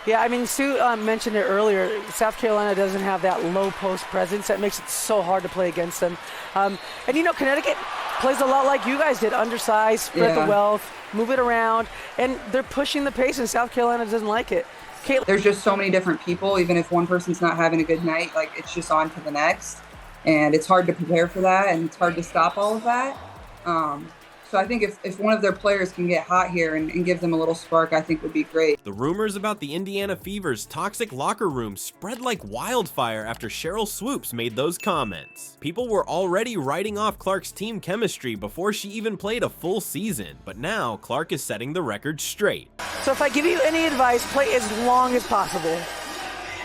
Yeah, I mean, Sue mentioned it earlier. South Carolina doesn't have that low post presence. That makes it so hard to play against them. And, Connecticut plays a lot like you guys did, undersized, spread the wealth, move it around, and they're pushing the pace, and South Carolina doesn't like it. There's just so many different people. Even if one person's not having a good night, like, it's just on to the next. And it's hard to prepare for that, and it's hard to stop all of that. So I think if one of their players can get hot here and give them a little spark, I think would be great. The rumors about the Indiana Fever's toxic locker room spread like wildfire after Cheryl Swoopes made those comments. People were already writing off Clark's team chemistry before she even played a full season, but now Clark is setting the record straight. So if I give you any advice, play as long as possible.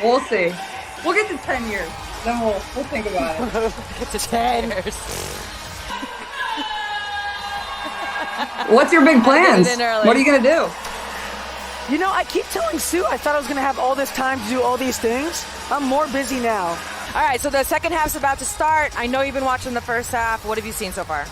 We'll see. We'll get to 10 years. Then we'll think about it. Get to 10 years. What's your big plans? What are you going to do? I keep telling Sue I thought I was going to have all this time to do all these things. I'm more busy now. All right, so the second half's about to start. I know you've been watching the first half. What have you seen so far?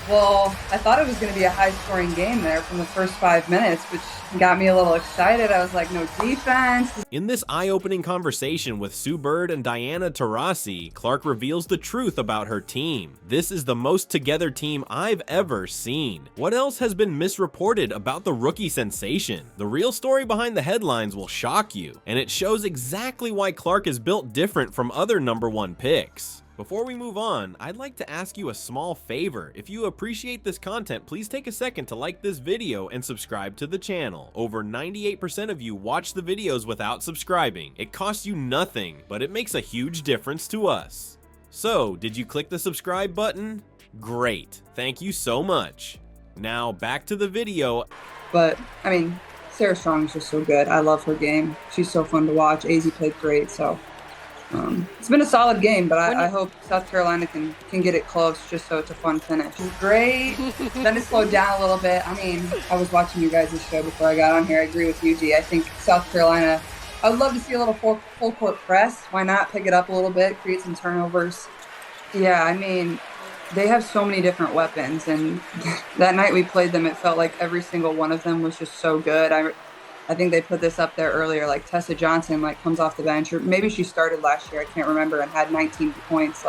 Well, I thought it was going to be a high-scoring game there from the first 5 minutes, which got me a little excited. I was like, no defense. In this eye-opening conversation with Sue Bird and Diana Taurasi, Clark reveals the truth about her team. This is the most together team I've ever seen. What else has been misreported about the rookie sensation? The real story behind the headlines will shock you, and it shows exactly why Clark is built different from other #1 picks. Before we move on, I'd like to ask you a small favor. If you appreciate this content, please take a second to like this video and subscribe to the channel. Over 98% of you watch the videos without subscribing. It costs you nothing, but it makes a huge difference to us. So, did you click the subscribe button? Great, thank you so much. Now back to the video. But, Sarah Strong is just so good. I love her game. She's so fun to watch. AZ played great, so... it's been a solid game, but I hope South Carolina can get it close just so it's a fun finish. Great. Then it slowed down a little bit. I was watching you guys' show before I got on here. I agree with you, G. I think South Carolina, I would love to see a little full court press. Why not pick it up a little bit, create some turnovers? Yeah, they have so many different weapons, and that night we played them, it felt like every single one of them was just so good. I think they put this up there earlier, like Tessa Johnson, comes off the bench, or maybe she started last year, I can't remember, and had 19 points.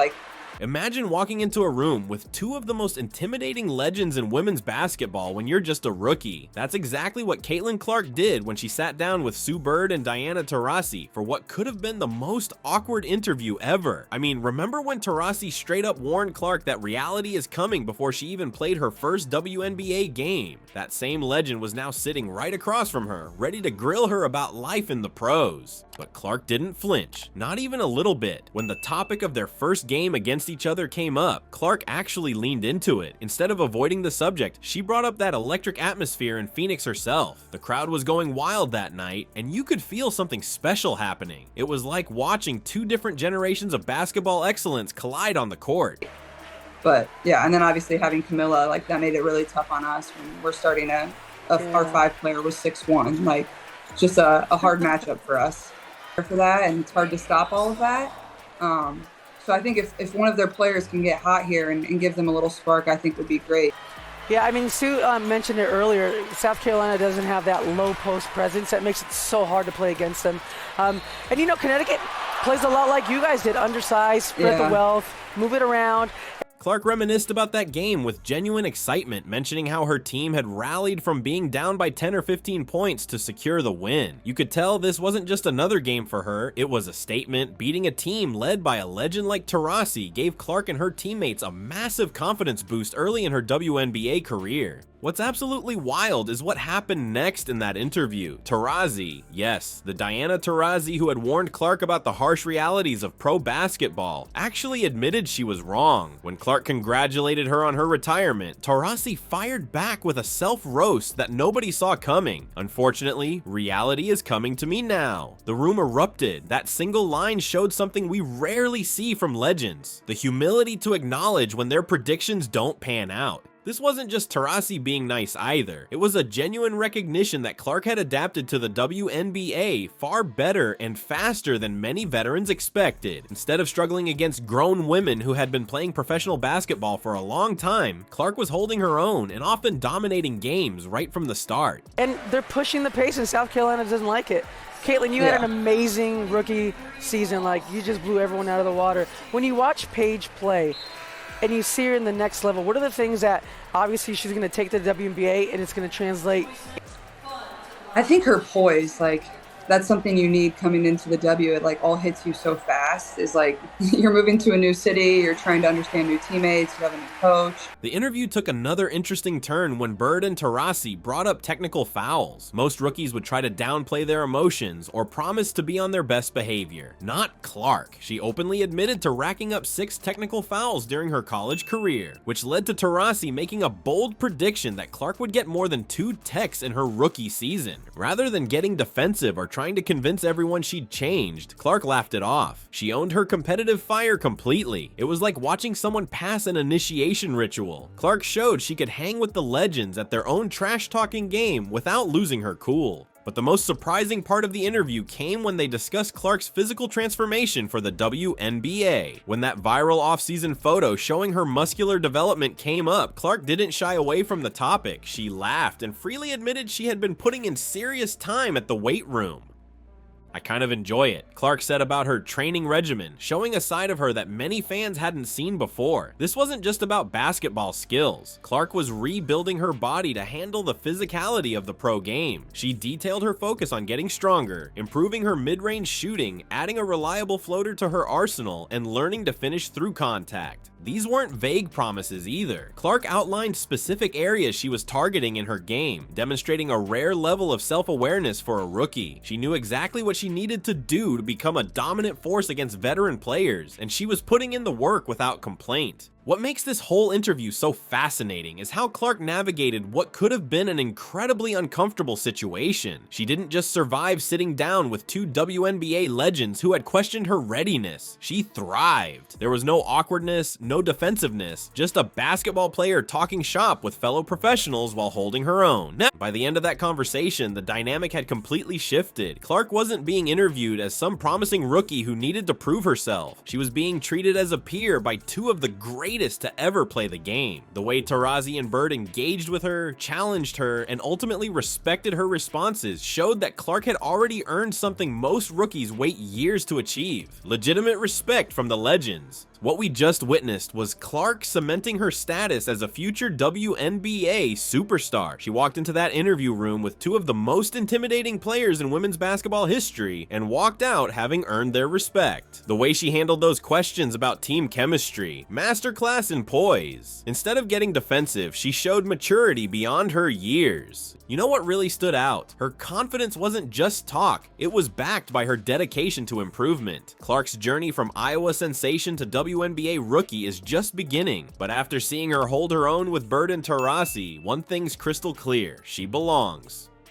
Imagine walking into a room with two of the most intimidating legends in women's basketball when you're just a rookie. That's exactly what Caitlin Clark did when she sat down with Sue Bird and Diana Taurasi for what could have been the most awkward interview ever. Remember when Taurasi straight up warned Clark that reality is coming before she even played her first WNBA game? That same legend was now sitting right across from her, ready to grill her about life in the pros. But Clark didn't flinch, not even a little bit. When the topic of their first game against each other came up, Clark actually leaned into it. Instead of avoiding the subject, she brought up that electric atmosphere in Phoenix herself. The crowd was going wild that night, and you could feel something special happening. It was like watching two different generations of basketball excellence collide on the court. But yeah, and then obviously having Camilla, that made it really tough on us when we're starting our 5 player was 6'1", just a hard matchup for us. For that, and it's hard to stop all of that. So I think if one of their players can get hot here and give them a little spark, I think would be great. Yeah, Sue mentioned it earlier. South Carolina doesn't have that low post presence. That makes it so hard to play against them. And Connecticut plays a lot like you guys did, undersized, spread the wealth, move it around. Clark reminisced about that game with genuine excitement, mentioning how her team had rallied from being down by 10 or 15 points to secure the win. You could tell this wasn't just another game for her, it was a statement. Beating a team led by a legend like Taurasi gave Clark and her teammates a massive confidence boost early in her WNBA career. What's absolutely wild is what happened next in that interview. Taurasi, yes, the Diana Taurasi who had warned Clark about the harsh realities of pro basketball, actually admitted she was wrong. When Clark congratulated her on her retirement, Taurasi fired back with a self-roast that nobody saw coming. Unfortunately, reality is coming to me now. The room erupted. That single line showed something we rarely see from legends: the humility to acknowledge when their predictions don't pan out. This wasn't just Taurasi being nice either. It was a genuine recognition that Clark had adapted to the WNBA far better and faster than many veterans expected. Instead of struggling against grown women who had been playing professional basketball for a long time, Clark was holding her own and often dominating games right from the start. And they're pushing the pace, and South Carolina doesn't like it. Caitlin, you had an amazing rookie season. Like, you just blew everyone out of the water. When you watch Paige play and you see her in the next level, what are the things that obviously she's going to take to the WNBA and it's going to translate? I think her poise, like, that's something you need coming into the W. It like all hits you so fast. Is like you're moving to a new city, you're trying to understand new teammates, you have a new coach. The interview took another interesting turn when Bird and Taurasi brought up technical fouls. Most rookies would try to downplay their emotions or promise to be on their best behavior. Not Clark. She openly admitted to racking up 6 technical fouls during her college career, which led to Taurasi making a bold prediction that Clark would get more than 2 techs in her rookie season. Rather than getting defensive or trying to convince everyone she'd changed, Clark laughed it off. She owned her competitive fire completely. It was like watching someone pass an initiation ritual. Clark showed she could hang with the legends at their own trash-talking game without losing her cool. But the most surprising part of the interview came when they discussed Clark's physical transformation for the WNBA. When that viral off-season photo showing her muscular development came up, Clark didn't shy away from the topic. She laughed and freely admitted she had been putting in serious time at the weight room. "I kind of enjoy it," Clark said about her training regimen, showing a side of her that many fans hadn't seen before. This wasn't just about basketball skills. Clark was rebuilding her body to handle the physicality of the pro game. She detailed her focus on getting stronger, improving her mid-range shooting, adding a reliable floater to her arsenal, and learning to finish through contact. These weren't vague promises either. Clark outlined specific areas she was targeting in her game, demonstrating a rare level of self-awareness for a rookie. She knew exactly what she needed to do to become a dominant force against veteran players, and she was putting in the work without complaint. What makes this whole interview so fascinating is how Clark navigated what could have been an incredibly uncomfortable situation. She didn't just survive sitting down with 2 WNBA legends who had questioned her readiness. She thrived. There was no awkwardness, no defensiveness, just a basketball player talking shop with fellow professionals while holding her own. Now, by the end of that conversation, the dynamic had completely shifted. Clark wasn't being interviewed as some promising rookie who needed to prove herself. She was being treated as a peer by 2 of the greatest to ever play the game. The way Taurasi and Bird engaged with her, challenged her, and ultimately respected her responses showed that Clark had already earned something most rookies wait years to achieve: legitimate respect from the legends. What we just witnessed was Clark cementing her status as a future WNBA superstar. She walked into that interview room with 2 of the most intimidating players in women's basketball history and walked out having earned their respect. The way she handled those questions about team chemistry, masterclass in poise. Instead of getting defensive, she showed maturity beyond her years. You know what really stood out? Her confidence wasn't just talk, it was backed by her dedication to improvement. Clark's journey from Iowa sensation to WNBA rookie is just beginning, but after seeing her hold her own with Bird and Taurasi, one thing's crystal clear: she belongs.